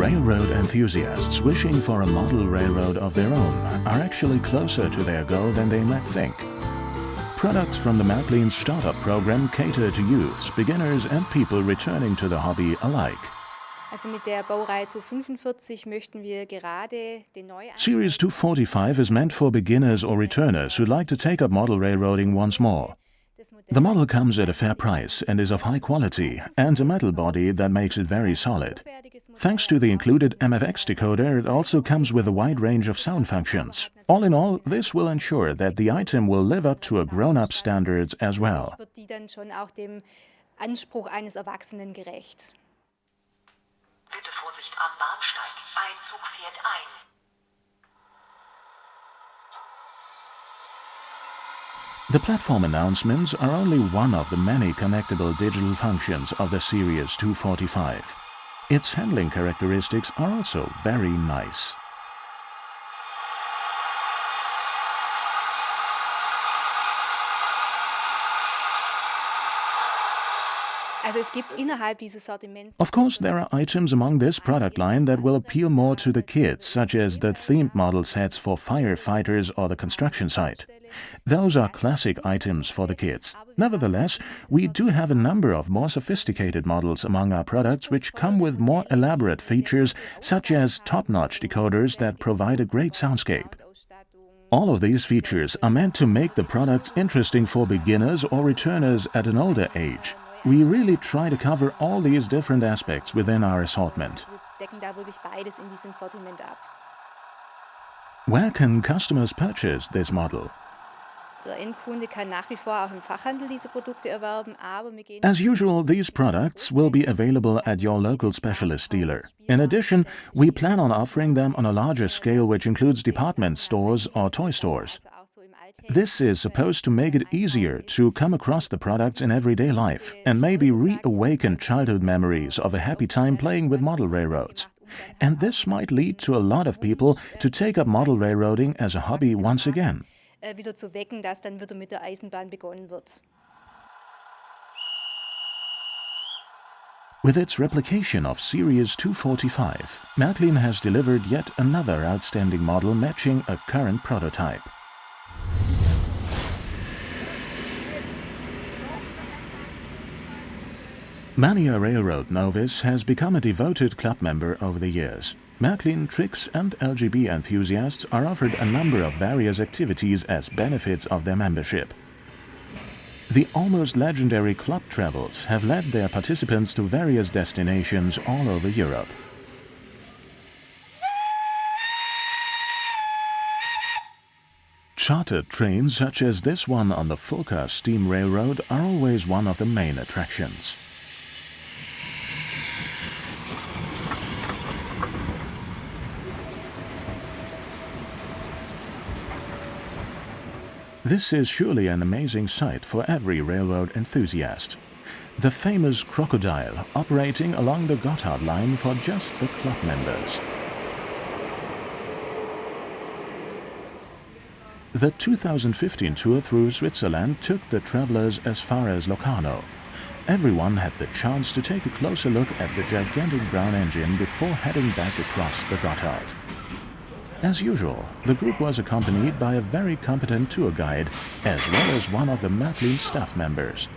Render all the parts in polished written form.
Railroad enthusiasts wishing for a model railroad of their own are actually closer to their goal than they might think. Products from the Marklin startup program cater to youths, beginners and people returning to the hobby alike. Mit der Baureihe 245 möchten wir gerade den Series 245 is meant for beginners or returners who'd like to take up model railroading once more. The model comes at a fair price and is of high quality and a metal body that makes it very solid. Thanks to the included MFX decoder, it also comes with a wide range of sound functions. All in all, this will ensure that the item will live up to a grown-up standards as well. wird die dann schon auch dem Anspruch eines Erwachsenen gerecht. Bitte Vorsicht am Bahnsteig. Ein Zug fährt ein. The platform announcements are only one of the many connectable digital functions of the Series 245. Its handling characteristics are also very nice. Es gibt innerhalb dieses Sortiments Of course, there are items among this product line that will appeal more to the kids, such as the themed model sets for firefighters or the construction site. Those are classic items for the kids. Nevertheless, we do have a number of more sophisticated models among our products which come with more elaborate features, such as top-notch decoders that provide a great soundscape. All of these features are meant to make the products interesting for beginners or returners at an older age. We really try to cover all these different aspects within our assortment. Wir decken da wirklich beides in diesem Sortiment ab. Where can customers purchase this model? Der Endkunde kann nach wie vor auch im Fachhandel diese Produkte erwerben, aber wir gehen As usual, these products will be available at your local specialist dealer. In addition, we plan on offering them on a larger scale, which includes department stores or toy stores. auch so im Alltag. This is supposed to make it easier to come across the products in everyday life and maybe reawaken childhood memories of a happy time playing with model railroads. And this might lead to a lot of people to take up model railroading as a hobby once again. Wieder zu wecken, dass dann wieder mit der Eisenbahn begonnen wird. With its replication of Series 245, Marklin has delivered yet another outstanding model matching a current prototype. Many a railroad novice has become a devoted club member over the years. Marklin Tricks and LGB enthusiasts are offered a number of various activities as benefits of their membership. The almost legendary club travels have led their participants to various destinations all over Europe. Chartered trains such as this one on the Fulka Steam Railroad are always one of the main attractions. This is surely an amazing sight for every railroad enthusiast. The famous crocodile operating along the Gotthard line for just the club members. The 2015 tour through Switzerland took the travelers as far as Locarno. Everyone had the chance to take a closer look at the gigantic brown engine before heading back across the Gotthard. As usual, the group was accompanied by a very competent tour guide, as well as one of the Marklin staff members.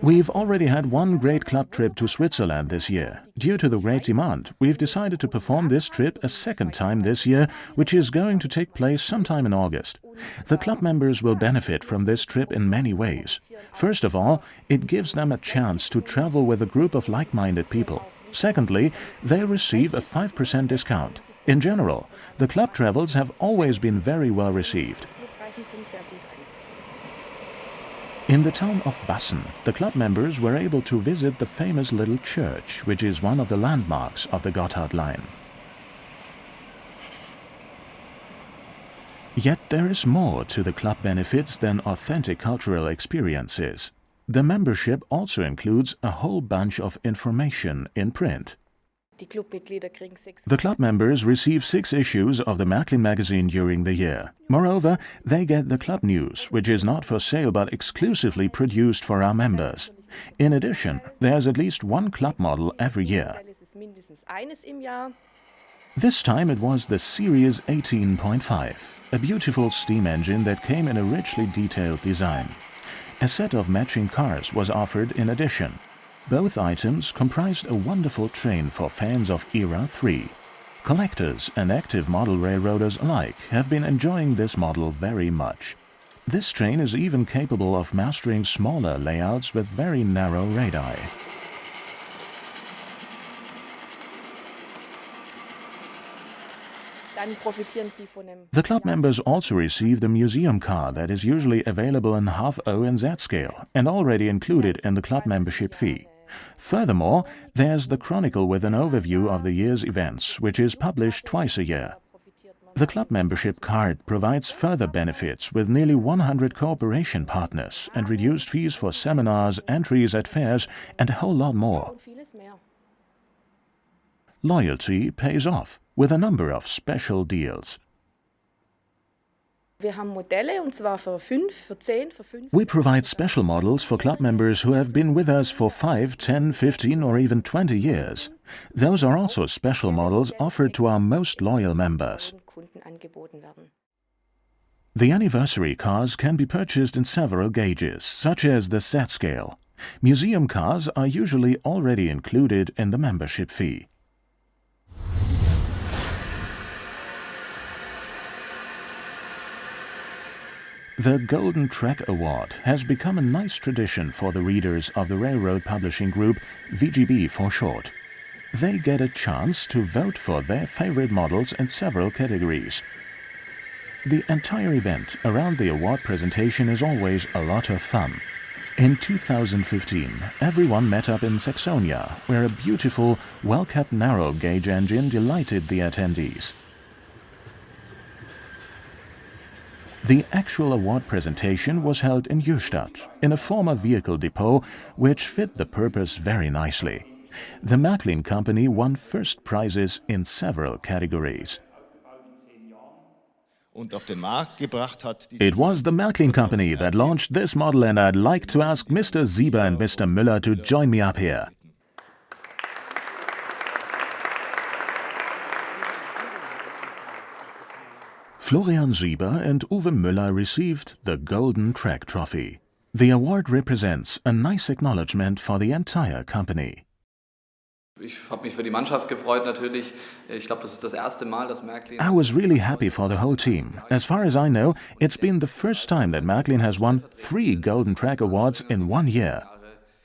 We've already had one great club trip to Switzerland this year. Due to the great demand, we've decided to perform this trip a second time this year, which is going to take place sometime in August. The club members will benefit from this trip in many ways. First of all, it gives them a chance to travel with a group of like-minded people. Secondly, they'll receive a 5% discount. In general, the club travels have always been very well received. In the town of Wassen, the club members were able to visit the famous little church, which is one of the landmarks of the Gotthard line. Yet there is more to the club benefits than authentic cultural experiences. The membership also includes a whole bunch of information in print. The club members receive 6 issues of the Marklin magazine during the year. Moreover, they get the club news, which is not for sale but exclusively produced for our members. In addition, there's at least one club model every year. mindestens eines im Jahr. This time it was the Series 18.5, a beautiful steam engine that came in a richly detailed design. A set of matching cars was offered in addition. Both items comprised a wonderful train for fans of Era 3. Collectors and active model railroaders alike have been enjoying this model very much. This train is even capable of mastering smaller layouts with very narrow radii. Dann profitieren Sie von dem. The club members also received a museum car that is usually available in half O and Z scale and already included in the club membership fee. Furthermore, there's the Chronicle with an overview of the year's events, which is published twice a year. The club membership card provides further benefits with nearly 100 cooperation partners and reduced fees for seminars, entries at fairs, and a whole lot more. Und vieles mehr. Loyalty pays off with a number of special deals. Wir haben Modelle, und zwar für 5, für 10, für 5. We provide special models for club members who have been with us for 5, 10, 15 or even 20 years. Those are also special models offered to our most loyal members. Kunden angeboten werden. The anniversary cars can be purchased in several gauges, such as the Z scale. Museum cars are usually already included in the membership fee. The Golden Track Award has become a nice tradition for the readers of the Railroad Publishing Group, VGB for short. They get a chance to vote for their favorite models in several categories. The entire event around the award presentation is always a lot of fun. In 2015, everyone met up in Saxonia, where a beautiful, well-kept narrow gauge engine delighted the attendees. The actual award presentation was held in Jöhstadt, in a former vehicle depot, which fit the purpose very nicely. The Marklin company won first prizes in several categories. It was the Marklin company that launched this model, and I'd like to ask Mr. Sieber and Mr. Müller to join me up here. Florian Sieber and Uwe Müller received the Golden Track Trophy. The award represents a nice acknowledgement for the entire company. Ich habe mich für die Mannschaft gefreut natürlich. Ich glaube, das ist das erste Mal, dass Marklin. I was really happy for the whole team. As far as I know, it's been the first time that Marklin has won 3 Golden Track Awards in 1 year.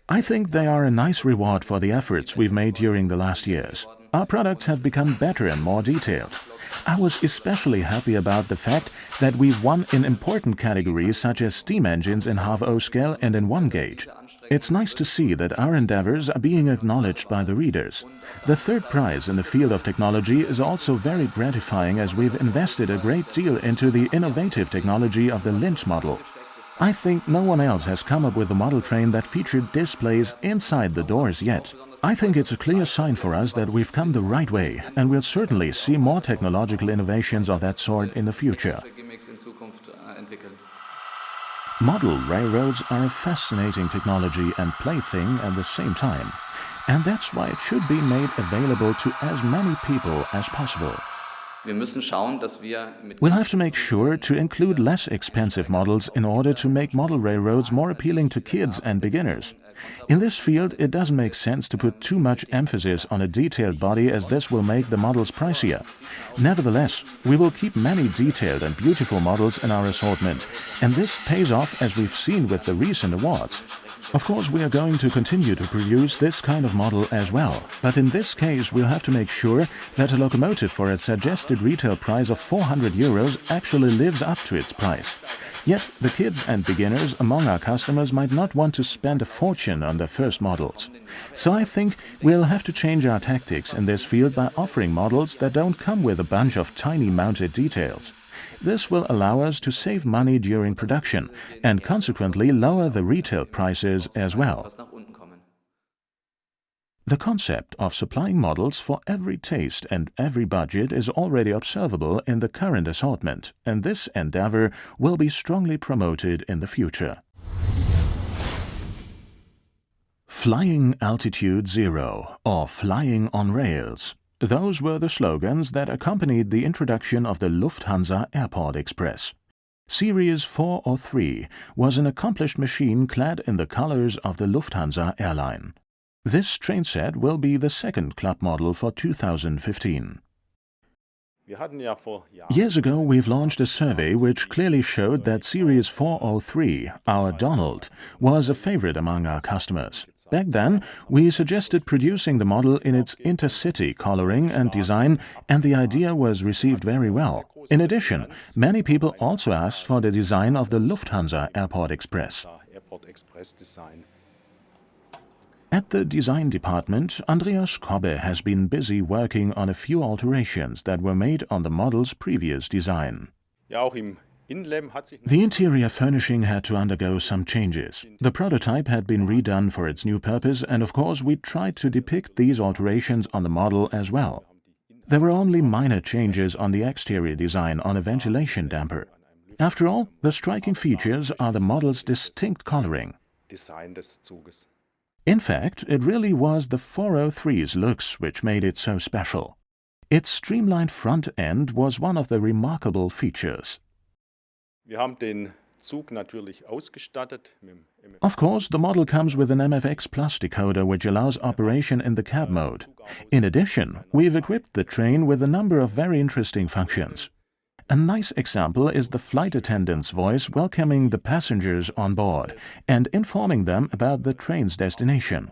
I think they are a nice reward for the efforts we've made during the last years. Our products have become better and more detailed. I was especially happy about the fact that we've won in important categories such as steam engines in half O scale and in 1 gauge. It's nice to see that our endeavors are being acknowledged by the readers. The third prize in the field of technology is also very gratifying, as we've invested a great deal into the innovative technology of the Lynch model. I think no one else has come up with a model train that featured displays inside the doors yet. I think it's a clear sign for us that we've come the right way, and we'll certainly see more technological innovations of that sort in the future. Model railroads are a fascinating technology and plaything at the same time, and that's why it should be made available to as many people as possible. We'll have to make sure to include less expensive models in order to make model railroads more appealing to kids and beginners. In this field, it doesn't make sense to put too much emphasis on a detailed body, as this will make the models pricier. Nevertheless, we will keep many detailed and beautiful models in our assortment, and this pays off, as we've seen with the recent awards. Of course, we are going to continue to produce this kind of model as well, but in this case we'll have to make sure that a locomotive for a suggested retail price of €400 actually lives up to its price. Yet the kids and beginners among our customers might not want to spend a fortune on their first models. So I think we'll have to change our tactics in this field by offering models that don't come with a bunch of tiny mounted details. This will allow us to save money during production and consequently lower the retail prices as well. The concept of supplying models for every taste and every budget is already observable in the current assortment, and this endeavor will be strongly promoted in the future. Flying Altitude Zero or Flying on Rails. Those were the slogans that accompanied the introduction of the Lufthansa Airport Express. Series 403 was an accomplished machine clad in the colors of the Lufthansa airline. This train set will be the second club model for 2015. Years ago, we've launched a survey which clearly showed that Series 403, our Donald, was a favorite among our customers. Back then, we suggested producing the model in its intercity coloring and design, and the idea was received very well. In addition, many people also asked for the design of the Lufthansa Airport Express. At the design department, Andreas Kobbe has been busy working on a few alterations that were made on the model's previous design. The interior furnishing had to undergo some changes. The prototype had been redone for its new purpose, and of course we tried to depict these alterations on the model as well. There were only minor changes on the exterior design on a ventilation damper. After all, the striking features are the model's distinct coloring. In fact, it really was the 403's looks which made it so special. Its streamlined front end was one of the remarkable features. Of course, the model comes with an MFX Plus decoder which allows operation in the cab mode. In addition, we've equipped the train with a number of very interesting functions. A nice example is the flight attendant's voice welcoming the passengers on board and informing them about the train's destination.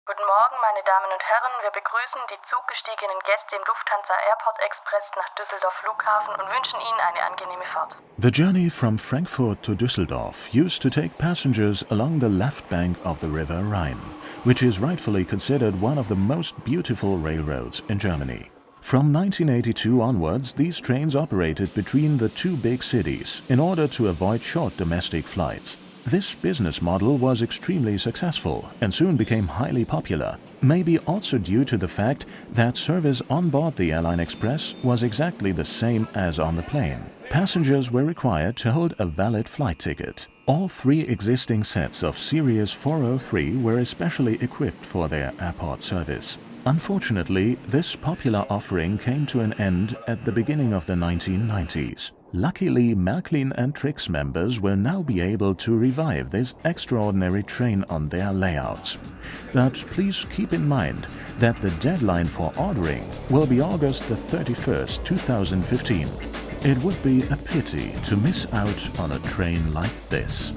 Guten Morgen, meine Damen und Herren. Wir begrüßen die zuggestiegenen Gäste im Lufthansa Airport Express nach Düsseldorf Flughafen und wünschen Ihnen eine angenehme Fahrt. The journey from Frankfurt to Düsseldorf used to take passengers along the left bank of the River Rhine, which is rightfully considered one of the most beautiful railroads in Germany. From 1982 onwards, these trains operated between the two big cities in order to avoid short domestic flights. This business model was extremely successful and soon became highly popular, maybe also due to the fact that service on board the Airline Express was exactly the same as on the plane. Passengers were required to hold a valid flight ticket. All three existing sets of Series 403 were especially equipped for their airport service. Unfortunately, this popular offering came to an end at the beginning of the 1990s. Luckily, Marklin and Trix members will now be able to revive this extraordinary train on their layouts. But please keep in mind that the deadline for ordering will be August the 31st, 2015. It would be a pity to miss out on a train like this.